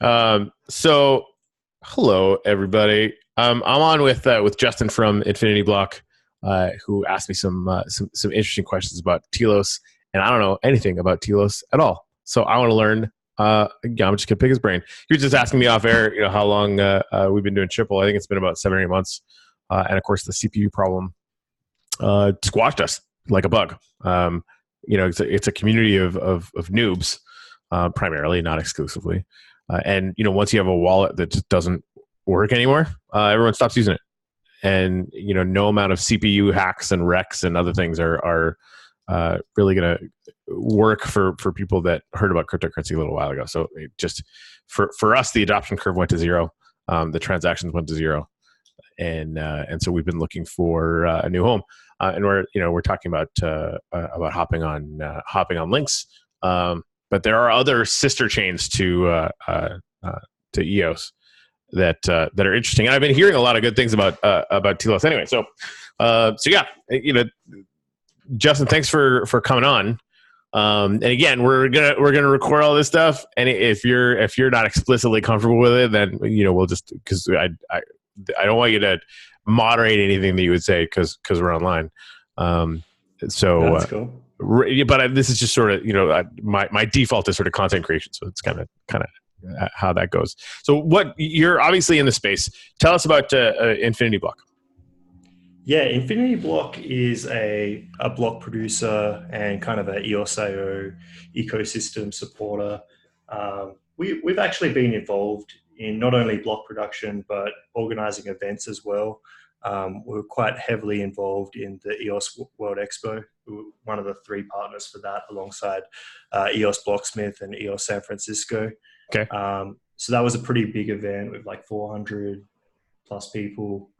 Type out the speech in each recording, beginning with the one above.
So hello everybody. I'm on with Justin from Infinity Bloc, who asked me some interesting questions about Telos, and I don't know anything about Telos at all. So I want to learn. Yeah, I'm just gonna pick his brain. He was just asking me off air, how long we've been doing Triple. I think it's been about 7 or 8 months, and of course the CPU problem squashed us like a bug. It's a community of noobs, primarily, not exclusively. And once you have a wallet that just doesn't work anymore, everyone stops using it. And no amount of CPU hacks and wrecks and other things are really going to work for people that heard about cryptocurrency a little while ago. So it just for us, the adoption curve went to zero. The transactions went to zero, and so we've been looking for a new home. And we're talking about hopping on Lynx. But there are other sister chains to EOS that are interesting, and I've been hearing a lot of good things about Telos. Anyway, so yeah, Justin, thanks for coming on. And again, we're gonna record all this stuff, and if you're not explicitly comfortable with it, then we'll just, because I don't want you to moderate anything that you would say because we're online. So that's cool. But this is just sort of my default is sort of content creation, so it's kind of how that goes. So what you're obviously in the space. Tell us about Infinity Bloc. Yeah, Infinity Bloc is a block producer and kind of a EOS.io ecosystem supporter. We've actually been involved in not only block production but organizing events as well. We're quite heavily involved in the EOS World Expo. We were one of the 3 partners for that, alongside EOS Blocksmith and EOS San Francisco. Okay. So that was a pretty big event with like 400 plus people.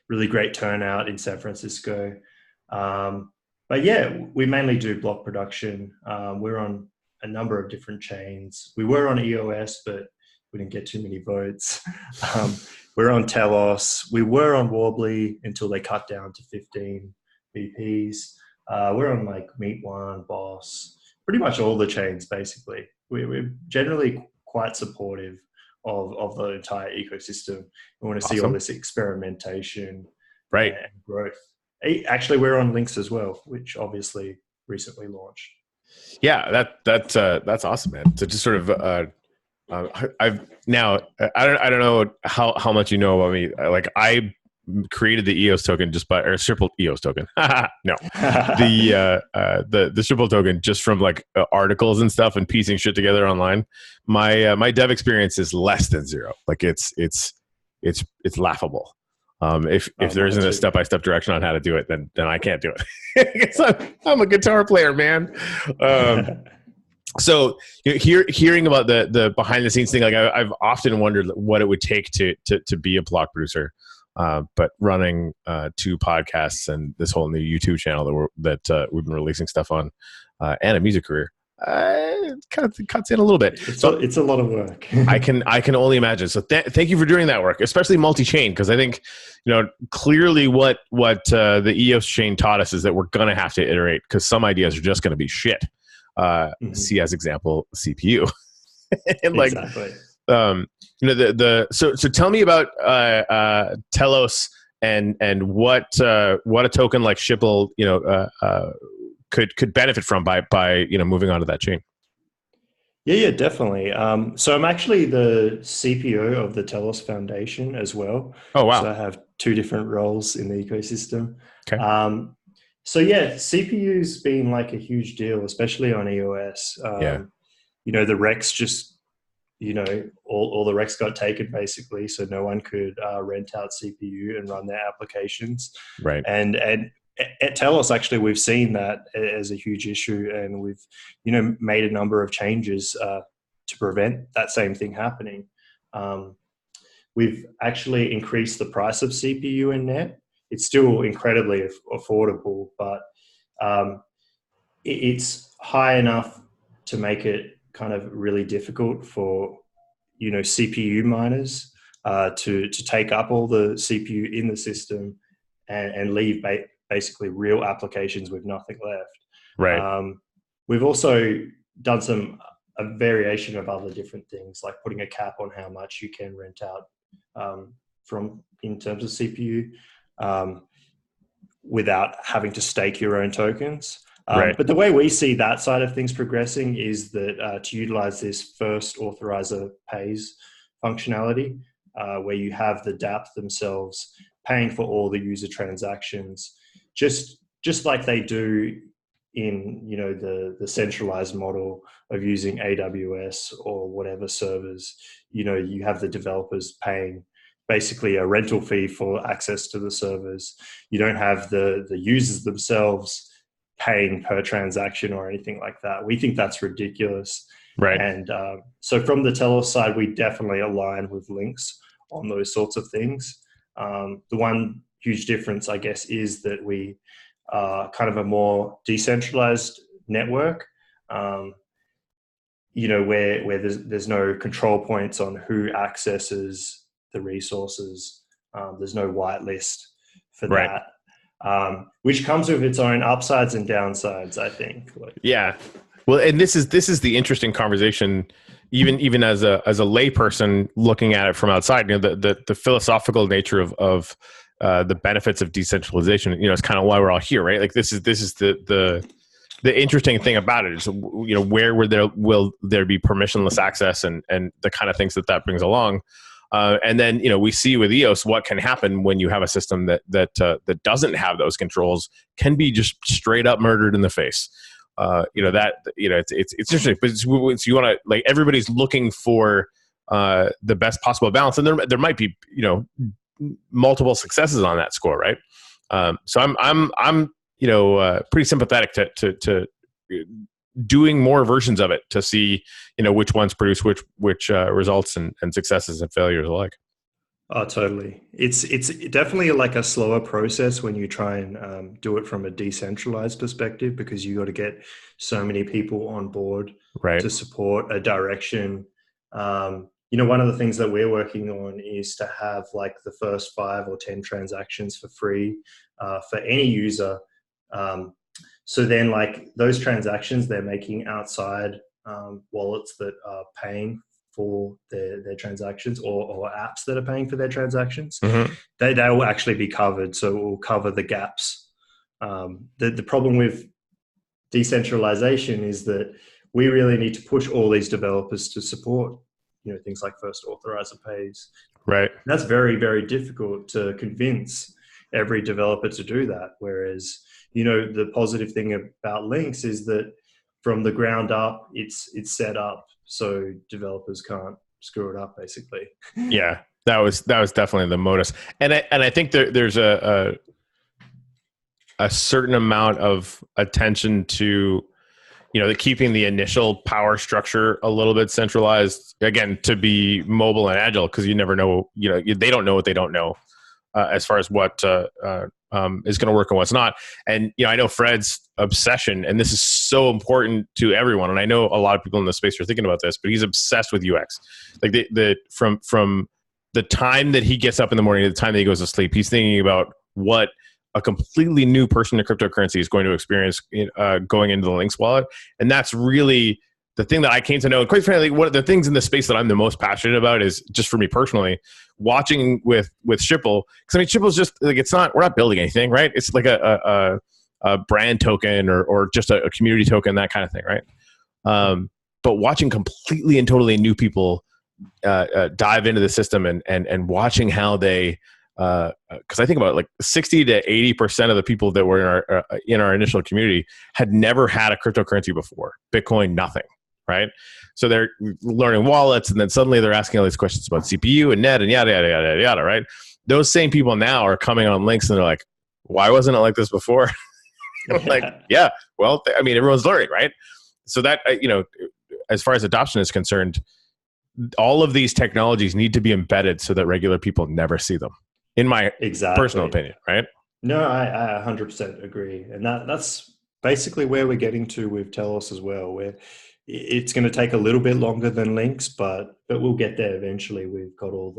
Really great turnout in San Francisco. But yeah, we mainly do block production. We're on a number of different chains. We were on EOS, but we didn't get too many votes. We're on Telos. We were on Wobbly until they cut down to 15 VPs. We're on like Meet One, Boss, pretty much all the chains basically. We're generally quite supportive of the entire ecosystem. We want to see all this experimentation, right, and growth. Actually, we're on Lynx as well, which obviously recently launched. Yeah, that's awesome, man. So just sort of I don't know how much you know about me. Like, I created the EOS token triple EOS token. No, the triple token just from like articles and stuff and piecing shit together online. My dev experience is less than zero. Like it's laughable. If there isn't a step-by-step direction on how to do it, then I can't do it. I'm a guitar player, man. So hearing about the behind the scenes thing, like I've often wondered what it would take to be a block producer. But running 2 podcasts and this whole new YouTube channel that we've been releasing stuff on, and a music career, it cuts in a little bit. It's a lot of work. I can only imagine. So thank you for doing that work, especially multi-chain, because I think clearly what the EOS chain taught us is that we're gonna have to iterate, because some ideas are just gonna be shit. See as example CPU. And like, exactly. So tell me about Telos and what a token like Shipple could benefit from by moving on to that chain. Yeah, definitely. So I'm actually the CPO of the Telos Foundation as well. Oh wow! So I have 2 different roles in the ecosystem. Okay. So yeah, CPU's been like a huge deal, especially on EOS. The Rex just all the Rex got taken basically, so no one could rent out CPU and run their applications. Right. And at Telos, actually, we've seen that as a huge issue, and we've made a number of changes to prevent that same thing happening. We've actually increased the price of CPU in net. It's still incredibly affordable, but it's high enough to make it kind of really difficult for CPU miners to take up all the CPU in the system and leave basically real applications with nothing left. Right. We've also done some a variation of other different things, like putting a cap on how much you can rent out from in terms of CPU, without having to stake your own tokens. Right. But the way we see that side of things progressing is that to utilize this first authorizer pays functionality, where you have the dApp themselves paying for all the user transactions, just like they do in the centralized model of using AWS or whatever servers. You have the developers paying basically a rental fee for access to the servers. You don't have the users themselves paying per transaction or anything like that. We think that's ridiculous. Right. And so from the Telos side, we definitely align with Lynx on those sorts of things. The one huge difference, I guess, is that we are kind of a more decentralized network, where there's no control points on who accesses the resources. There's no whitelist for Right. that, which comes with its own upsides and downsides, I think. Yeah. Well, and this is the interesting conversation, even as a layperson looking at it from outside. The philosophical nature of the benefits of decentralization. It's kind of why we're all here, right? Like this is the interesting thing about it is, where will there be permissionless access and the kind of things that brings along. And then we see with EOS what can happen when you have a system that doesn't have those controls, can be just straight up murdered in the face. It's interesting, but you want to, like, everybody's looking for the best possible balance, and there might be multiple successes on that score, right? So I'm pretty sympathetic to doing more versions of it to see which ones produce which results and successes and failures alike. Oh, totally. It's definitely like a slower process when you try and do it from a decentralized perspective, because you got to get so many people on board, right, to support a direction. One of the things that we're working on is to have like the first 5 or 10 transactions for free for any user. So then, like, those transactions they're making outside wallets that are paying for their transactions, or apps that are paying for their transactions, mm-hmm. they will actually be covered. So it will cover the gaps. The problem with decentralization is that we really need to push all these developers to support things like first authorizer pays. Right. And that's very, very difficult to convince every developer to do that. Whereas, the positive thing about Lynx is that from the ground up, it's set up so developers can't screw it up, basically. Yeah, that was definitely the modus, and I think there's a certain amount of attention to keeping the initial power structure a little bit centralized, again, to be mobile and agile, because you never know, they don't know what they don't know as far as what is going to work and what's not. And I know Fred's obsession, and this is so important to everyone, and I know a lot of people in the space are thinking about this, but he's obsessed with UX. Like from the time that he gets up in the morning to the time that he goes to sleep, he's thinking about what a completely new person to cryptocurrency is going to experience going into the Lynx wallet. And that's really the thing that I came to know. And quite frankly, one of the things in the space that I'm the most passionate about is, just for me personally, watching with Schipul. Because I mean, Schipul's just like, we're not building anything, right? It's like a brand token or just a community token, that kind of thing, right? But watching completely and totally new people dive into the system and watching how they, because I think about it, like 60 to 80% of the people that were in our initial community had never had a cryptocurrency before. Bitcoin, nothing, right? So they're learning wallets, and then suddenly they're asking all these questions about CPU and net and yada yada yada yada, right? Those same people now are coming on Lynx and they're like, "Why wasn't it like this before?" I'm like, yeah, well, I mean, everyone's learning, right? So that as far as adoption is concerned, all of these technologies need to be embedded so that regular people never see them. In my personal opinion, right? No, I 100% agree. And that's basically where we're getting to with Telos as well, where it's going to take a little bit longer than Lynx, but we'll get there eventually. We've got all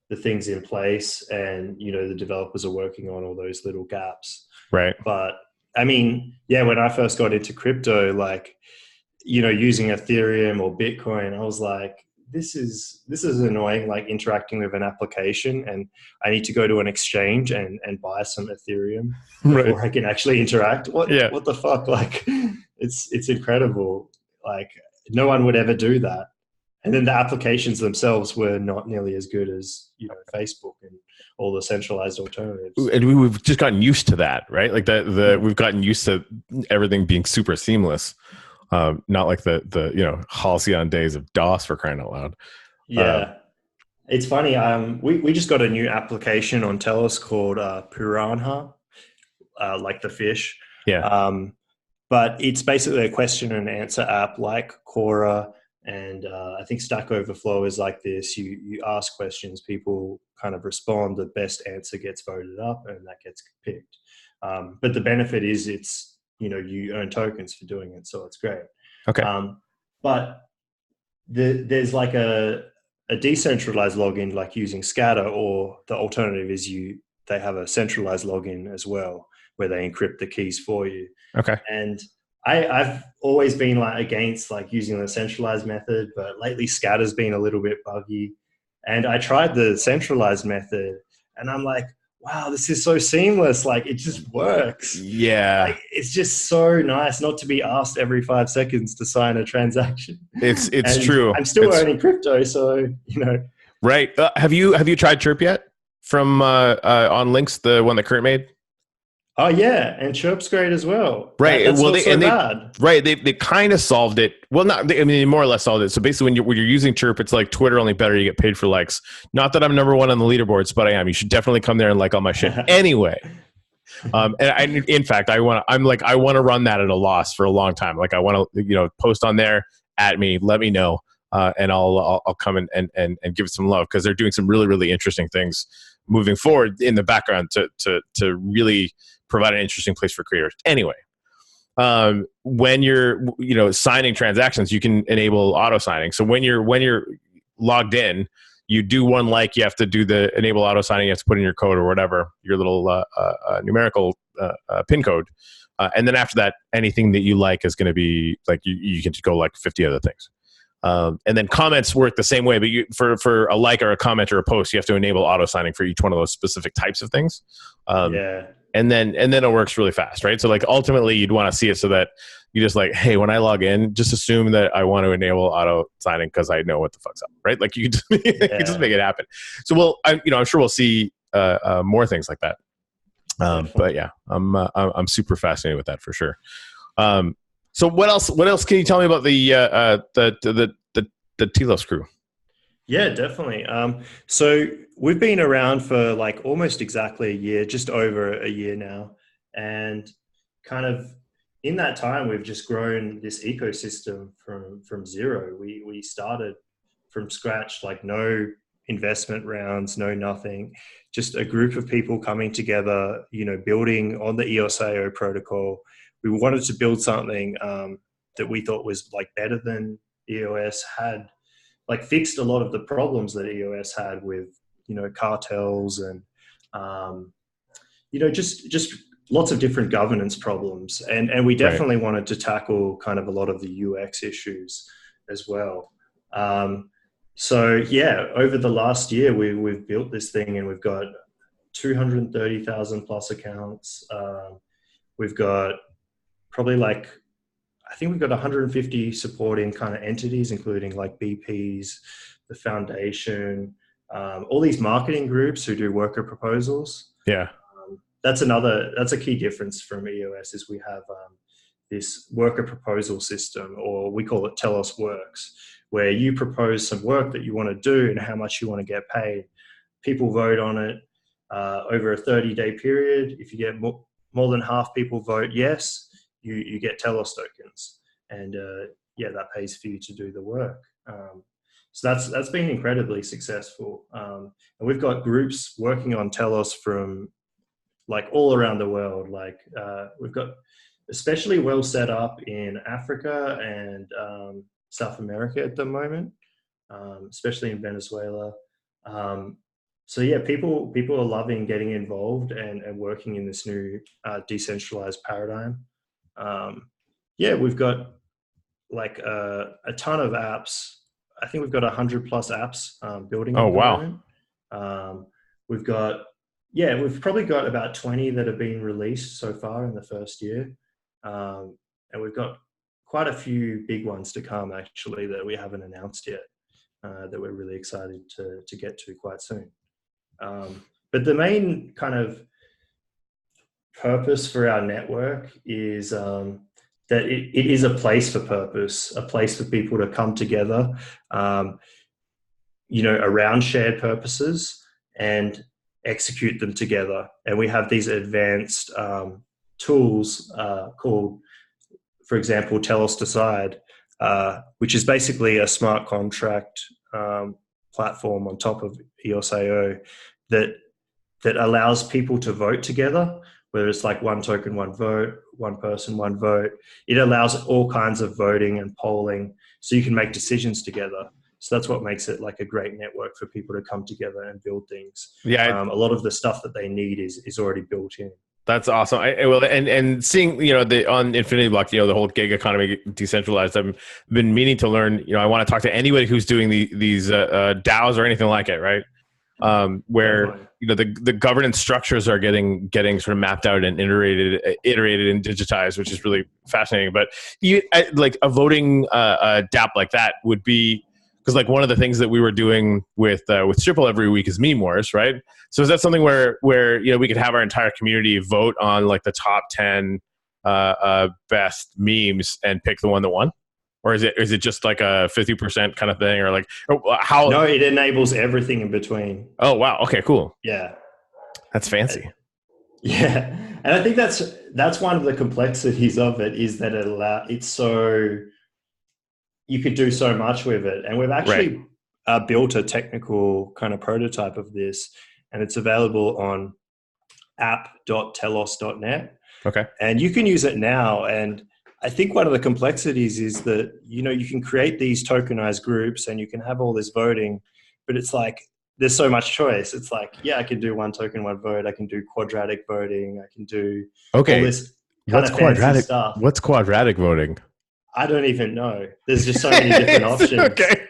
the things in place, and, the developers are working on all those little gaps. Right. But I mean, yeah, when I first got into crypto, like, using Ethereum or Bitcoin, I was like, this is annoying, like interacting with an application, and I need to go to an exchange and buy some Ethereum Right. before I can actually interact. What Yeah. what the fuck? Like, it's incredible. Like, no one would ever do that. And then the applications themselves were not nearly as good as Facebook and all the centralized alternatives. And we've just gotten used to that, right? Like we've gotten used to everything being super seamless. Not like the halcyon days of DOS, for crying out loud. Um, Yeah. It's funny. We just got a new application on Telos called Piranha, like the fish. yeah. Um, but it's basically a question and answer app like Quora, and I think Stack Overflow is like this. You ask questions, people kind of respond. The best answer gets voted up, and that gets picked. But the benefit is you earn tokens for doing it, so it's great. Okay. But there's like a decentralized login, like using Scatter, or the alternative is they have a centralized login as well, where they encrypt the keys for you. Okay. And I've always been like against like using the centralized method, but lately Scatter's been a little bit buggy. And I tried the centralized method, and I'm like, wow, this is so seamless. Like, it just works. Yeah. Like, it's just so nice not to be asked every 5 seconds to sign a transaction. It's And true. I'm still It's earning crypto, so right. Have you tried Chirp yet? From on Lynx, the one that Kurt made. Oh yeah, and Chirp's great as well. Right. That's Well, not so bad. they kind of solved it. Well, not I mean, they more or less solved it. So basically, when you're using Chirp, it's like Twitter, only better. You get paid for likes. Not that I'm number one on the leaderboards, but I am. You should definitely come there and like all my shit. Anyway, in fact, I want to run that at a loss for a long time. Like, I want to post on there, at me, let me know, and I'll come and give it some love, because they're doing some really really interesting things moving forward in the background to really provide an interesting place for creators. Anyway, when you're signing transactions, you can enable auto signing. So when you're logged in, you do one, like, you have to do the enable auto signing. You have to put in your code or whatever, your little numerical pin code, and then after that, anything that you like is going to be like, you can go like 50 other things. And then comments work the same way, but for a like or a comment or a post, you have to enable auto signing for each one of those specific types of things. Yeah. And then it works really fast, right? So like, ultimately, you'd want to see it so that you just like, hey, when I log in, just assume that I want to enable auto signing, because I know what the fuck's up, right? Like, you can just make it happen. So I'm sure we'll see more things like that. But yeah, I'm super fascinated with that for sure. So what else can you tell me about the Telos crew? Yeah, definitely. So we've been around for like almost exactly a year, just over a year now. And kind of in that time, we've just grown this ecosystem from zero. We started from scratch, like no investment rounds, no nothing, just a group of people coming together, building on the EOSIO protocol. We wanted to build something that we thought was like better than EOS had, like fixed a lot of the problems that EOS had with, cartels and, just lots of different governance problems. And we Right. definitely wanted to tackle kind of a lot of the UX issues as well. So yeah, over the last year, we've built this thing, and we've got 230,000 plus accounts. We've got probably like, I think we've got 150 supporting kind of entities, including like BPs, the foundation, all these marketing groups who do worker proposals. Yeah. That's a key difference from EOS, is we have this worker proposal system, or we call it Telos Works, where you propose some work that you want to do and how much you want to get paid. People vote on it over a 30-day period. If you get more than half people vote yes, you get Telos tokens, and that pays for you to do the work. So that's been incredibly successful, and we've got groups working on Telos from like all around the world. Like we've got especially well set up in Africa and South America at the moment, especially in Venezuela. So yeah, people are loving getting involved and working in this new decentralized paradigm. Yeah, we've got like a ton of apps. I think we've got 100 plus apps building Oh, at the wow. moment. We've got, yeah, we've probably got about 20 that have been released so far in the first year. And we've got quite a few big ones to come actually that we haven't announced yet, that we're really excited to get to quite soon. But the main kind of purpose for our network is that it is a place for purpose, a place for people to come together, around shared purposes and execute them together. And we have these advanced tools called, for example, Telos Decide, which is basically a smart contract platform on top of EOS.io that allows people to vote together, whether it's like one token, one vote, one person, one vote. It allows all kinds of voting and polling so you can make decisions together. So that's what makes it like a great network for people to come together and build things. Yeah, A lot of the stuff that they need is already built in. that's awesome. Well, and seeing the on Infinity Block, the whole gig economy decentralized. I've been meaning to learn. I want to talk to anybody who's doing these DAOs or anything like it, right? Where the governance structures are getting sort of mapped out and iterated and digitized, which is really fascinating. But like a voting DApp like that would be, because like one of the things that we were doing with Triple every week is meme wars, right? So is that something where we could have our entire community vote on like the top 10 best memes and pick the one that won? Or is it just like a 50% kind of thing, or like how? No, it enables everything in between. Oh wow! Okay, cool. Yeah, that's fancy. Yeah, and I think that's one of the complexities of it, is that it's so, you could do so much with it, and we've actually built a technical kind of prototype of this, and it's available on app.telos.net. Okay, and you can use it now. And I think one of the complexities is that, you can create these tokenized groups and you can have all this voting, but it's like, there's so much choice. It's like, yeah, I can do one token, one vote. I can do quadratic voting. I can do all this kind of fancy stuff. What's quadratic voting? I don't even know. There's just so many different options. Okay.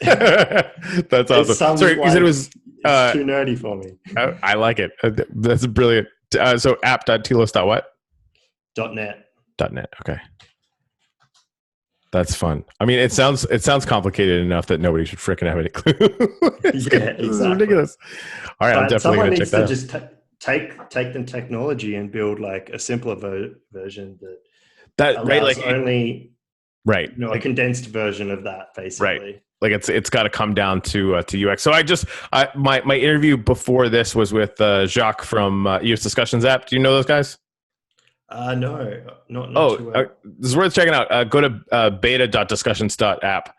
That's awesome. Sorry, you said it was it's too nerdy for me. I like it. That's brilliant. So app.telos.what? .net. .net. Okay. That's fun. I mean, it sounds complicated enough that nobody should freaking have any clue. Yeah, exactly. This is ridiculous. All right, I'm definitely going to check that out. Just take the technology and build like a simpler version that allows right, like only right, a condensed version of that, basically. Right. Like it's got to come down to UX. So my interview before this was with Jacques from EOS Discussions app. Do you know those guys? No, not too well. This is worth checking out. Go to beta.discussions.app.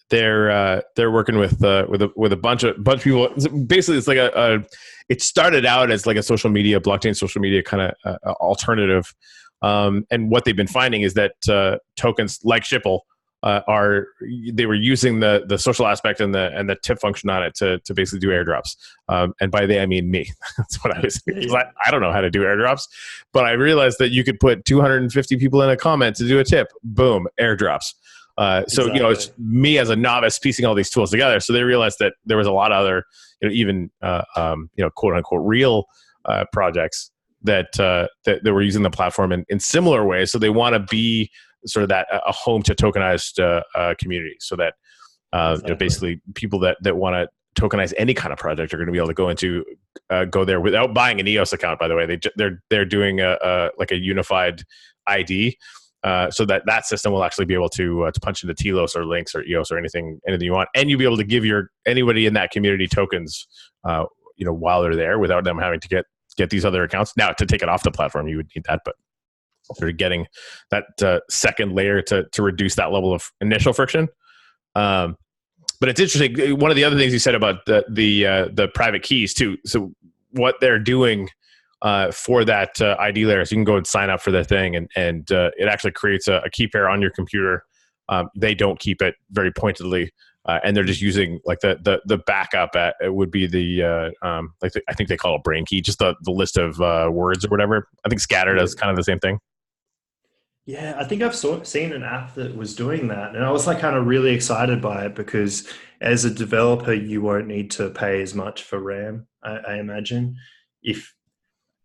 They're working with a bunch of people. Basically, it's like it started out as like a social media, blockchain social media kind of alternative. And what they've been finding is that tokens like Shipple they were using the social aspect and the tip function on it to basically do airdrops. And by they, I mean me. That's what I was thinking. I don't know how to do airdrops, but I realized that you could put 250 people in a comment to do a tip. Boom, airdrops. So, Exactly. It's me as a novice piecing all these tools together. So they realized that there was a lot of other, even, quote unquote, real projects that were using the platform in similar ways. So they want to be sort of that a home to tokenized community, so that Exactly. basically people that want to tokenize any kind of project are going to be able to go there without buying an EOS account. By the way, they're doing a unified ID, so that system will actually be able to punch into Telos or Lynx or EOS or anything you want, and you'll be able to give anybody in that community tokens, while they're there, without them having to get these other accounts. Now, to take it off the platform, you would need that, but sort of getting that second layer to reduce that level of initial friction. But it's interesting. One of the other things you said about the private keys too. So what they're doing for that ID layer is you can go and sign up for their thing, and it actually creates a key pair on your computer. They don't keep it very pointedly, and they're just using like the backup. It would be I think they call it brain key, just the list of words or whatever. I think Scatter does kind of the same thing. Yeah, I think I've seen an app that was doing that, and I was like kind of really excited by it because as a developer, you won't need to pay as much for RAM. I imagine if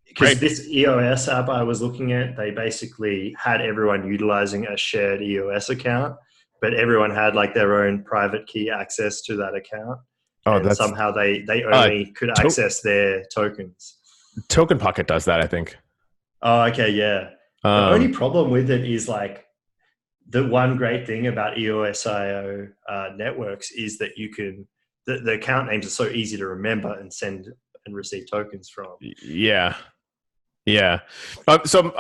because Right. this EOS app I was looking at, they basically had everyone utilizing a shared EOS account, but everyone had like their own private key access to that account, Oh, and that's somehow they uh, only could to- access their tokens. Token Pocket does that, I think. Oh, okay, yeah. The only Um, problem with it is like the one great thing about EOSIO networks is that you can the account names are so easy to remember and send and receive tokens from. yeah, yeah. So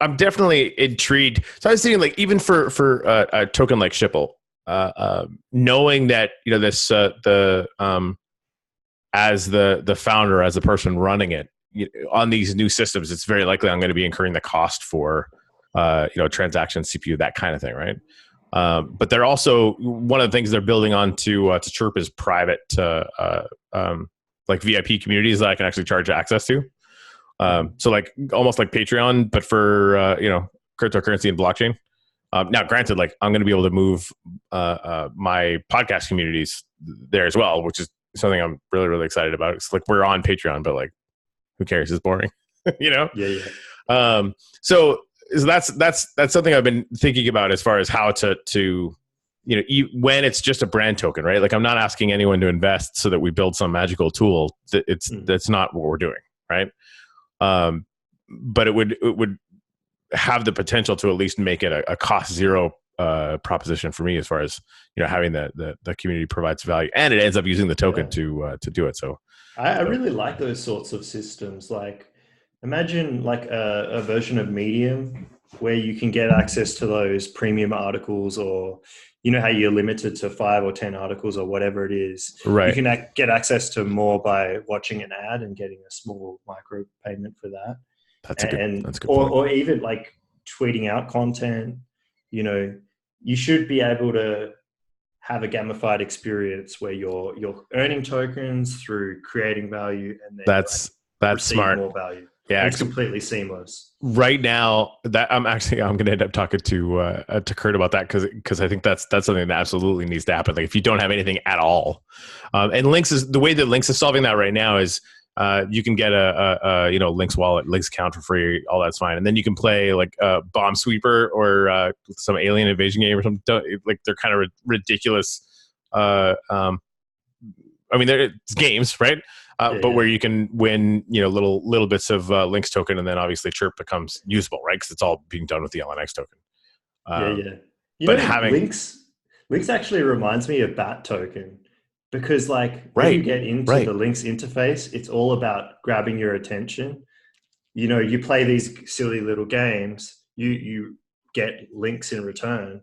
I'm definitely intrigued. So I was thinking, like, even for a token like Shipple, knowing that this the as the founder, as the person running it, on these new systems, it's very likely I'm going to be incurring the cost for transaction CPU, that kind of thing, right? But they're also, one of the things they're building on to Chirp is private like VIP communities that I can actually charge access to. So like almost like Patreon, but for cryptocurrency and blockchain. Now, granted, like I'm going to be able to move my podcast communities there as well, which is something I'm really really excited about. It's like we're on Patreon, but like who cares? It's boring, you know. Yeah, yeah, Um, so that's something I've been thinking about as far as how to when it's just a brand token, right? Like I'm not asking anyone to invest so that we build some magical tool. That's not what we're doing, right? Um, but it would have the potential to at least make it a cost zero proposition for me, as far as having the community provides value and it ends up using the token yeah. to do it. I So really like those sorts of systems. Like, imagine like a version of Medium where you can get access to those premium articles, or you know how you're limited to 5 or 10 articles or whatever it is. You right, can get access to more by watching an ad and getting a small micro payment for that, and that's a good or point. or even like tweeting out content. You know, you should be able to have a gamified experience where you're earning tokens through creating value and then like That's receive smart. more value. Yeah, And it's completely seamless. right now that I'm going to end up talking to Kurt about that, because I think that's something that absolutely needs to happen. Like if you don't have anything at all, and Lynx is the way that Lynx is solving that right now is you can get a Lynx wallet, Lynx account for free, all that's fine, and then you can play like Bomb Sweeper or some alien invasion game or something. Like they're kind of ridiculous. I mean, it's games, right? Yeah, But yeah, where you can win, little bits of Lynx token, and then obviously Chirp becomes usable, right? Because it's all being done with the LNX token. yeah, Um, yeah. You but know, having Lynx actually reminds me of Bat Token because like when you right, get into right, the Lynx interface, it's all about grabbing your attention. You know, you play these silly little games, you get links in return,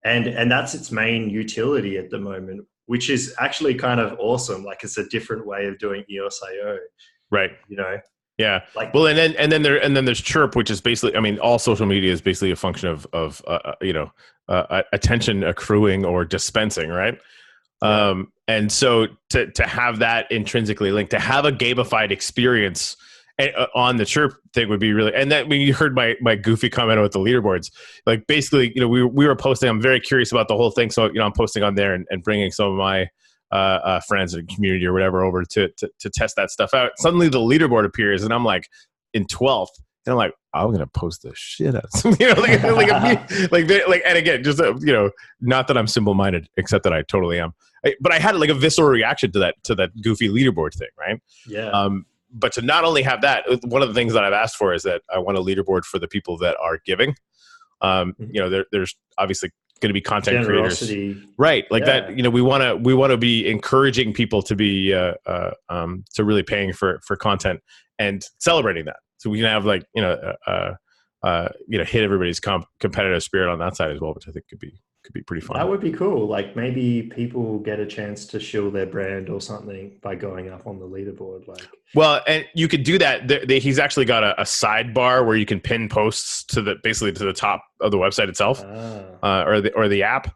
and that's its main utility at the moment, which is actually kind of awesome. Like it's a different way of doing EOSIO. right, You know, yeah. like Well, and then there's Chirp, which is basically, I mean, all social media is basically a function of attention accruing or dispensing, right? yeah, And so to have that intrinsically linked, to have a gamified experience on the Chirp thing would be really. And that when you heard my goofy comment about the leaderboards, like basically, we were posting. I'm very curious about the whole thing, so I'm posting on there and bringing some of my friends and community or whatever over to test that stuff out. Suddenly the leaderboard appears, and I'm like in 12th. And I'm like, I'm gonna post the shit out of some, and again, just not that I'm simple-minded, except that I totally am. But I had like a visceral reaction to that goofy leaderboard thing, right? yeah, But to not only have that, one of the things that I've asked for is that I want a leaderboard for the people that are giving. There's obviously going to be content creators, generosity. right? Like that. Yeah, We want to be encouraging people to be to really paying for content and celebrating that. So we can have like hit everybody's competitive spirit on that side as well, which I think could be pretty fun. that would be cool. Like maybe people get a chance to shill their brand or something by going up on the leaderboard. Like, Well, and you could do that. He's actually got a sidebar where you can pin posts basically to the top of the website itself, ah, or the app.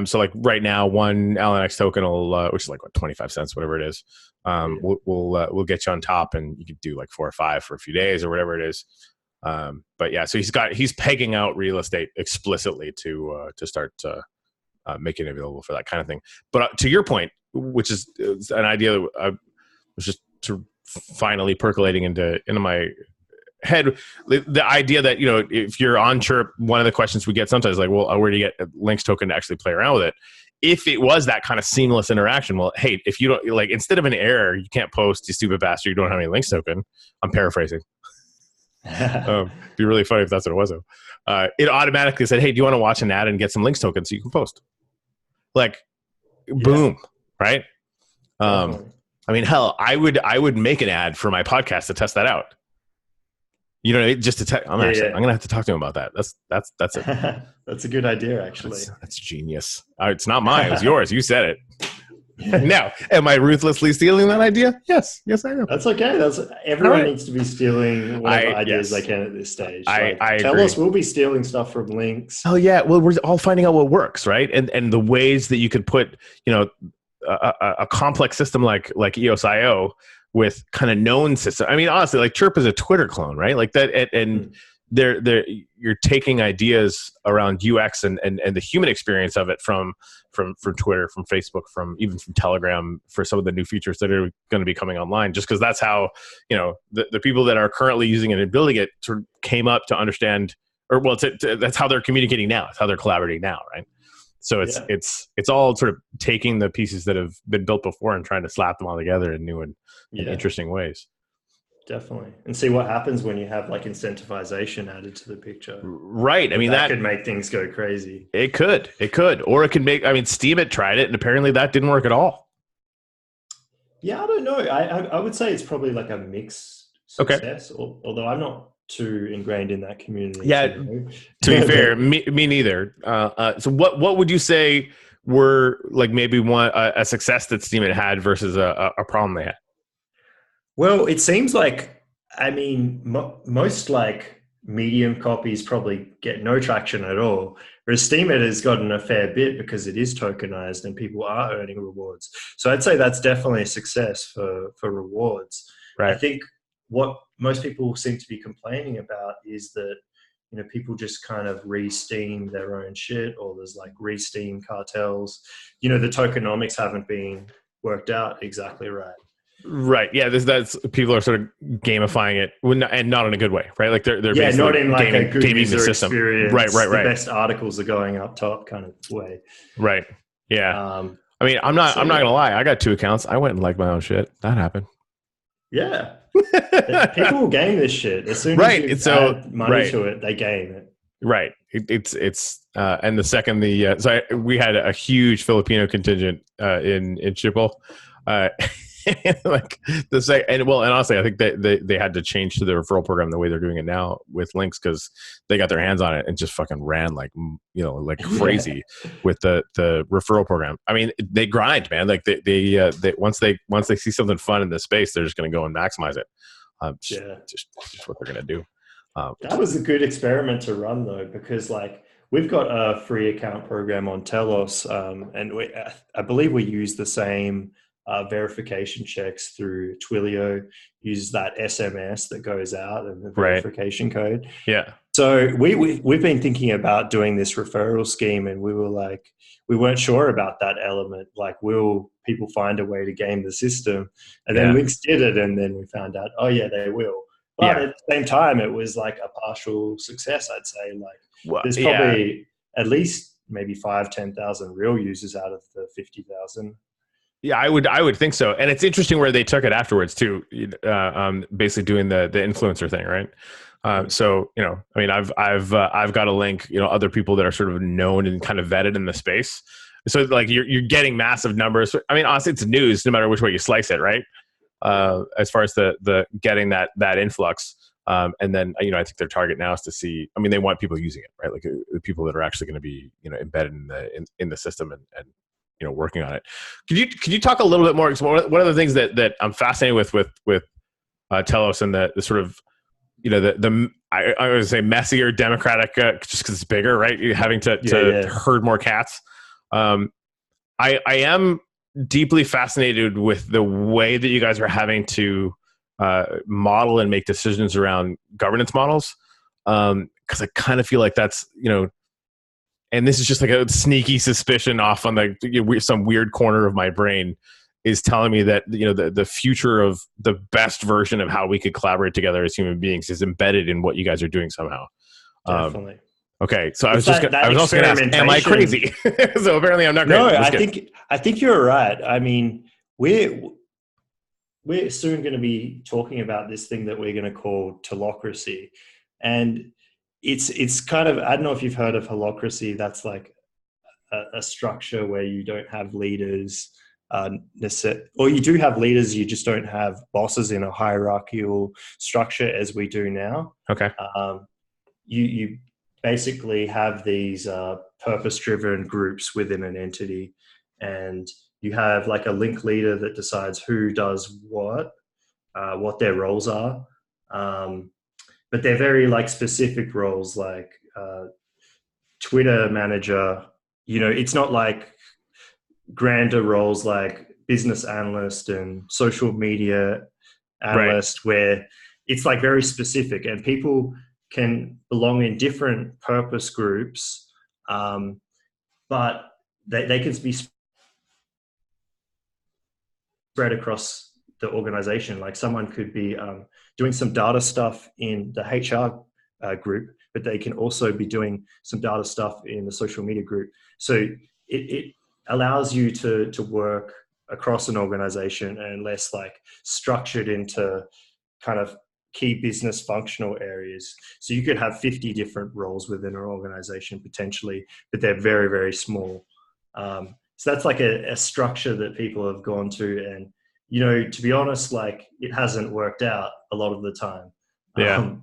So like right now, one LNX token will, which is like what 25 cents, whatever it is, yeah, we'll get you on top, and you could do like 4 or 5 for a few days or whatever it is. But yeah, so he's pegging out real estate explicitly to start making it available for that kind of thing. But to your point, which is an idea that I was just finally percolating into my head, the idea that, if you're on Chirp, one of the questions we get sometimes is like, well, where do you get a Lynx token to actually play around with it? If it was that kind of seamless interaction, well, hey, if you don't, like, instead of an error, you can't post, you stupid bastard, you don't have any Lynx token. I'm paraphrasing. Be really funny if that's what it was, though. It automatically said, hey, do you want to watch an ad and get some Lynx tokens so you can post? Like, boom, right? I mean, hell, I would make an ad for my podcast to test that out. Just to I'm gonna have to talk to him about that. That's it. That's a good idea, actually. That's genius. It's not mine. It was yours. You said it. Now, am I ruthlessly stealing that idea? Yes, I am. That's okay. Everyone needs to be stealing whatever ideas they can at this stage. I Telos will be stealing stuff from Lynx. Oh yeah. Well, we're all finding out what works, right? And the ways that you could put, a complex system like EOS.io with kind of known system. I mean, honestly, like Chirp is a Twitter clone, right? Like that, and you're taking ideas around UX and the human experience of it from Twitter, from Facebook, even from Telegram for some of the new features that are going to be coming online. Just because that's how the people that are currently using it and building it sort of came up to understand, or well, that's how they're communicating now. It's how they're collaborating now, right? So it's all sort of taking the pieces that have been built before and trying to slap them all together in new and interesting ways. Definitely. And see what happens when you have like incentivization added to the picture. Right. I mean, that could make things go crazy. It could. Or it could make, Steam had tried it and apparently that didn't work at all. Yeah, I don't know. I would say it's probably like a mixed success, although I'm not too ingrained in that community. Yeah, to be fair, me neither. So what would you say were like maybe a success that Steam had versus a problem they had? Well, it seems like, most like medium copies probably get no traction at all, whereas Steam has gotten a fair bit because it is tokenized and people are earning rewards. So I'd say that's definitely a success for rewards. Right. I think what most people seem to be complaining about is that people just kind of re-steam their own shit, or there's like re-steam cartels. The tokenomics haven't been worked out exactly right. Right. Yeah. That's people are sort of gamifying it, and not in a good way, right? Like they're basically not in like a good user the system. Experience. Right. The best articles are going up top, kind of way. Right. Yeah. I'm not gonna lie. I got 2 accounts. I went and liked my own shit. That happened. Yeah. People will game this shit as soon as you add money to it. They game it. Right. It's and the second we had a huge Filipino contingent in Chipol. Like and honestly, I think they had to change to the referral program the way they're doing it now with Lynx, because they got their hands on it and just fucking ran like crazy with the referral program. I mean, they grind, man. Like they once they see something fun in the space, they're just going to go and maximize it. Just what they're going to do. That was a good experiment to run though, because like we've got a free account program on Telos, and I believe we use the same verification checks through Twilio, use that SMS that goes out and the verification code. Yeah. So we've been thinking about doing this referral scheme, and we were like, we weren't sure about that element. Like, will people find a way to game the system? And then Lynx did it, and then we found out, oh yeah, they will. But at the same time, it was like a partial success, I'd say. Like, there's probably at least maybe 5,000-10,000 real users out of the 50,000. Yeah, I would think so. And it's interesting where they took it afterwards too, basically doing the influencer thing, right? So, I've got a link, other people that are sort of known and kind of vetted in the space. So like you're getting massive numbers. I mean, honestly, it's news no matter which way you slice it, right? As far as the getting that influx. And then, I think their target now is to see, they want people using it, right? Like the people that are actually going to be, embedded in the system and working on it. Could you talk a little bit more? One of the things that I'm fascinated with Telos and the sort of, I would say messier democratic, just because it's bigger, right? You're having to herd more cats. I am deeply fascinated with the way that you guys are having to model and make decisions around governance models. Because I kind of feel like that's, and this is just like a sneaky suspicion off on some weird corner of my brain, is telling me that the future of the best version of how we could collaborate together as human beings is embedded in what you guys are doing somehow. Definitely. Okay, so It's I was also going to ask, am I experimentation. crazy? So apparently I'm not No, crazy. I think you're right. I mean, we're soon going to be talking about this thing that we're going to call telocracy, and it's kind of, I don't know if you've heard of holocracy. That's like a structure where you don't have leaders, or you do have leaders, you just don't have bosses in a hierarchical structure as we do now. Okay. You basically have these purpose-driven groups within an entity, and you have like a link leader that decides who does what their roles are. But they're very like specific roles, like Twitter manager. It's not like grander roles like business analyst and social media Right. analyst, where it's like very specific, and people can belong in different purpose groups, but they can be spread across the organization. Like someone could be doing some data stuff in the HR group, but they can also be doing some data stuff in the social media group. So it allows you to work across an organization and less like structured into kind of key business functional areas. So you could have 50 different roles within an organization potentially, but they're very, very small. So that's like a structure that people have gone to, and to be honest, like it hasn't worked out a lot of the time, Yeah.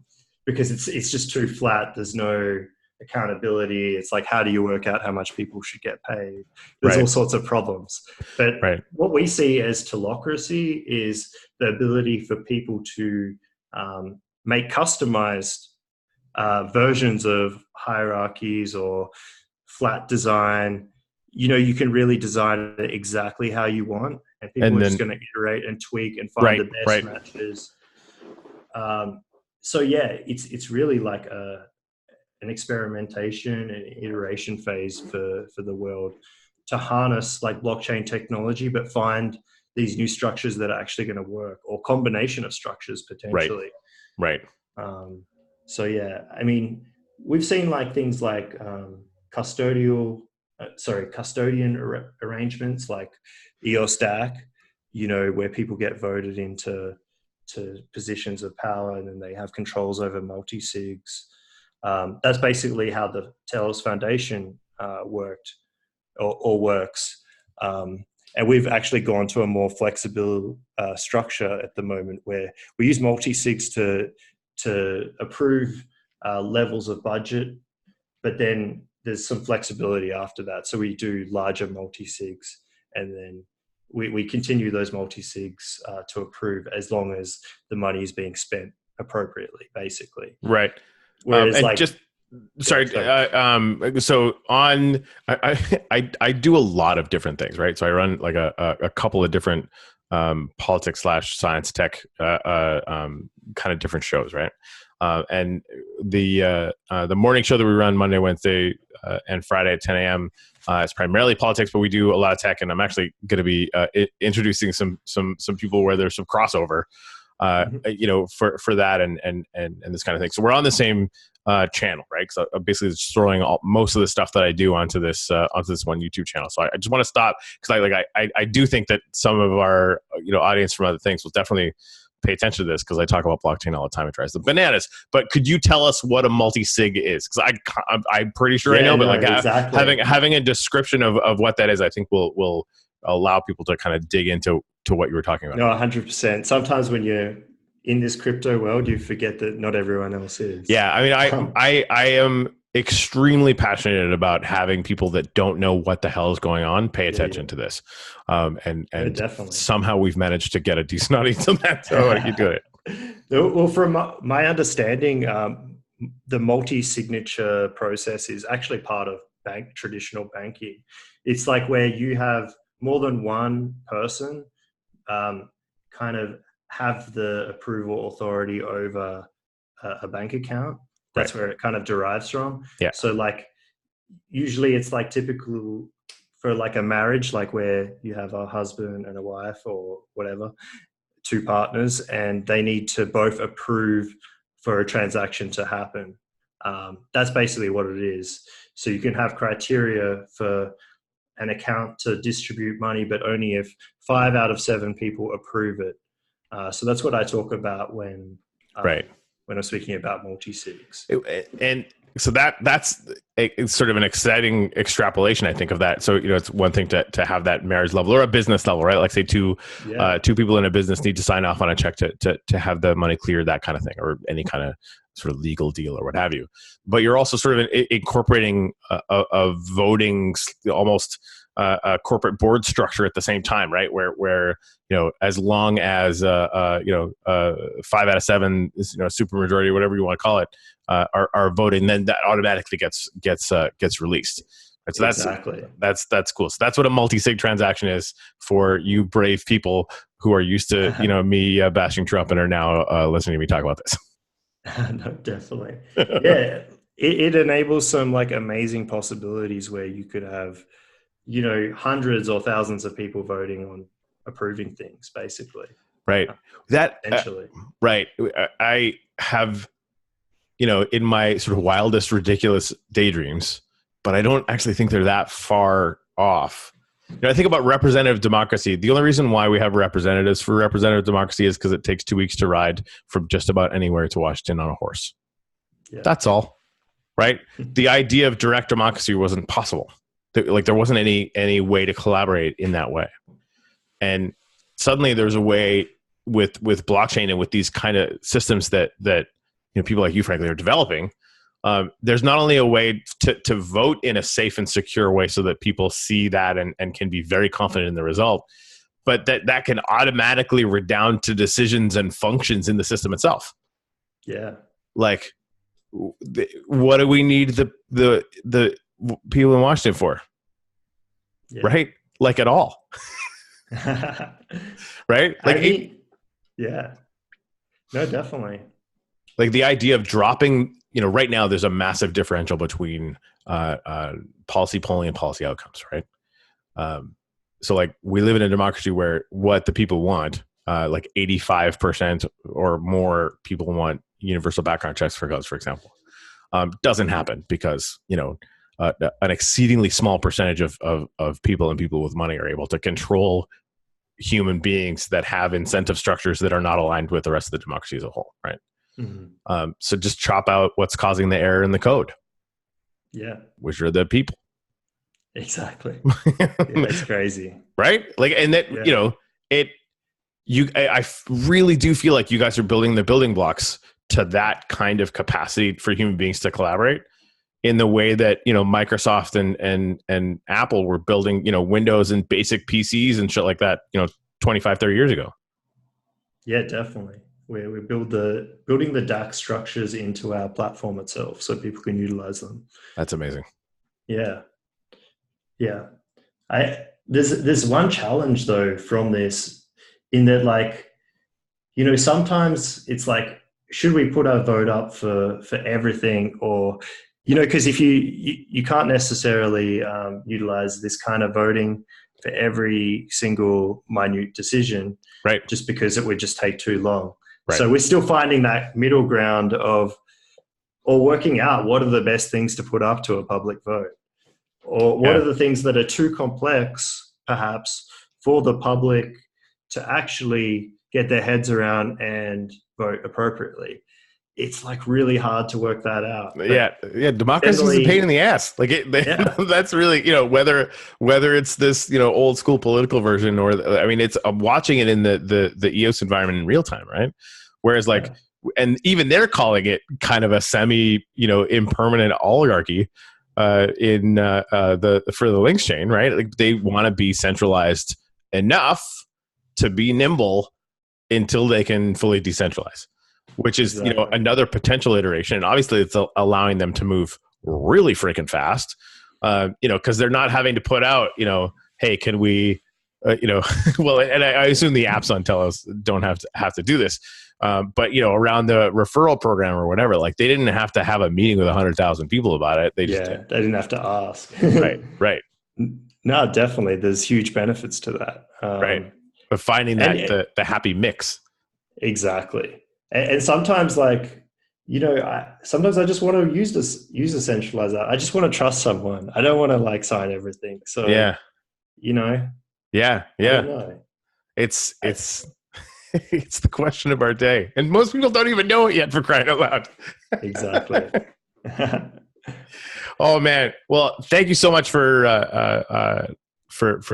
because it's just too flat. There's no accountability. It's like, how do you work out how much people should get paid? There's all sorts of problems. But what we see as telocracy is the ability for people to make customized versions of hierarchies or flat design. You can really design it exactly how you want, and people are just going to iterate and tweak and find the best matches. So yeah, it's really like an experimentation and iteration phase for the world to harness like blockchain technology, but find these new structures that are actually going to work, or combination of structures potentially. Right. So yeah, I mean, we've seen like things like custodian arrangements like EOS DAC, where people get voted into positions of power, and then they have controls over multi-sigs. That's basically how the Telos Foundation worked or works. And we've actually gone to a more flexible structure at the moment, where we use multi-sigs to approve levels of budget, but then there's some flexibility after that. So we do larger multi-sigs, and then we continue those multi-sigs to approve as long as the money is being spent appropriately, basically. Right. Whereas so I do a lot of different things, right? So I run like a couple of different politics / science tech kind of different shows, right? And the morning show that we run Monday, Wednesday, and Friday at 10 a.m. Is primarily politics, but we do a lot of tech, and I'm actually going to be introducing some people where there's some crossover, for that and this kind of thing. So we're on the same channel, right? Because I'm basically just throwing most of the stuff that I do onto this one YouTube channel. So I just want to stop, because I do think that some of our audience from other things will definitely pay attention to this, because I talk about blockchain all the time. It drives the bananas. But could you tell us what a multi-sig is? Because I'm pretty sure I know, but exactly. having a description of what that is, I think will allow people to kind of dig into what you were talking about. No, 100%. Sometimes when you're in this crypto world, you forget that not everyone else is. Yeah, I mean, I am extremely passionate about having people that don't know what the hell is going on pay attention to this, and definitely. somehow we've managed to get a decent audience on that. So you do it. Well, from my understanding, the multi-signature process is actually part of traditional banking. It's like where you have more than one person kind of have the approval authority over a bank account. Right. That's where it kind of derives from. Yeah. So like usually it's like typical for like a marriage, like where you have a husband and a wife or whatever, two partners, and they need to both approve for a transaction to happen. That's basically what it is. So you can have criteria for an account to distribute money, but only if 5 out of 7 people approve it. So that's what I talk about Right. when I'm speaking about multi-sigs. And so that's it's sort of an exciting extrapolation, I think, of that. So, it's one thing to have that marriage level or a business level, right? Like say two people in a business need to sign off on a check to have the money cleared, that kind of thing, or any kind of sort of legal deal or what have you. But you're also sort of incorporating a voting, almost a corporate board structure at the same time, right? Where as long as 5 out of 7 is super majority, whatever you want to call it, are voting, then that automatically gets released. And so exactly. That's cool. So that's what a multi-sig transaction is for you brave people who are used to me bashing Trump and are now listening to me talk about this. No, definitely. Yeah, it enables some like amazing possibilities where you could have hundreds or thousands of people voting on approving things, basically. Right. That Essentially. Right. I have, in my sort of wildest, ridiculous daydreams, but I don't actually think they're that far off. I think about representative democracy. The only reason why we have representatives for representative democracy is because it takes 2 weeks to ride from just about anywhere to Washington on a horse. Yeah. That's all. Right. The idea of direct democracy wasn't possible. Like there wasn't any way to collaborate in that way. And suddenly there's a way with blockchain and with these kind of systems that people like you, frankly, are developing. There's not only a way to vote in a safe and secure way so that people see that and can be very confident in the result, but that can automatically redound to decisions and functions in the system itself. Yeah. Like, what do we need the people in Washington for? Yeah. Right? Like at all. Right? Like, yeah. No, definitely. Like the idea of dropping, right now there's a massive differential between policy polling and policy outcomes, right? So like we live in a democracy where what the people want, like 85% or more people want universal background checks for guns, for example, doesn't happen because, an exceedingly small percentage of people and people with money are able to control human beings that have incentive structures that are not aligned with the rest of the democracy as a whole, right? Mm-hmm. So just chop out what's causing the error in the code. Yeah. Which are the people. Exactly. Yeah, it's crazy. Right? Like, and that, I really do feel like you guys are building the building blocks to that kind of capacity for human beings to collaborate in the way that, Microsoft and Apple were building, Windows and basic PCs and shit like that, 25, 30 years ago. Yeah, definitely. We're building the DAX structures into our platform itself so people can utilize them. That's amazing. Yeah. Yeah. There's one challenge though from this, in that like, sometimes it's like, should we put our vote up for everything, or, because if you can't necessarily utilize this kind of voting for every single minute decision, right? Just because it would just take too long. Right. So we're still finding that middle ground or working out what are the best things to put up to a public vote, or what are the things that are too complex, perhaps, for the public to actually get their heads around and vote appropriately. It's like really hard to work that out. Yeah. Democracy is a pain in the ass. Like that's really, whether it's this, old school political version or, I'm watching it in the EOS environment in real time, right? Whereas and even they're calling it kind of a semi, impermanent oligarchy for the Lynxchain, right? Like they want to be centralized enough to be nimble until they can fully decentralize, which is, another potential iteration. And obviously it's allowing them to move really freaking fast, because they're not having to put out, hey, can we, well, and I assume the apps on Telos don't have to do this, But around the referral program or whatever, like they didn't have to have a meeting with 100,000 people about it. They just Yeah, did. they didn't have to ask. Right, right, No, definitely. There's huge benefits to that. right. But finding And that the happy mix. exactly. And sometimes, like, sometimes I just want to use a centralized app. I just want to trust someone. I don't want to like sign everything. So, Yeah, you know, yeah, I don't yeah. know. It's it's the question of our day, and most people don't even know it yet. For crying out loud. Exactly. Oh man! Well, thank you so much for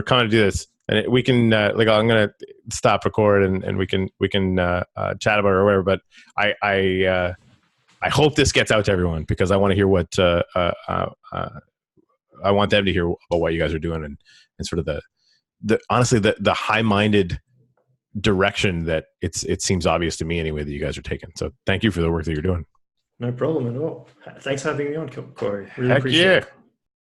coming to do this. And we can like I'm gonna stop record and we can chat about it or whatever. But I hope this gets out to everyone because I want to hear what I want them to hear about what you guys are doing and sort of the honestly the high-minded direction that it seems obvious to me anyway that you guys are taking. So thank you for the work that you're doing. No problem at all. Thanks for having me on, Corey. Really Heck appreciate yeah. it.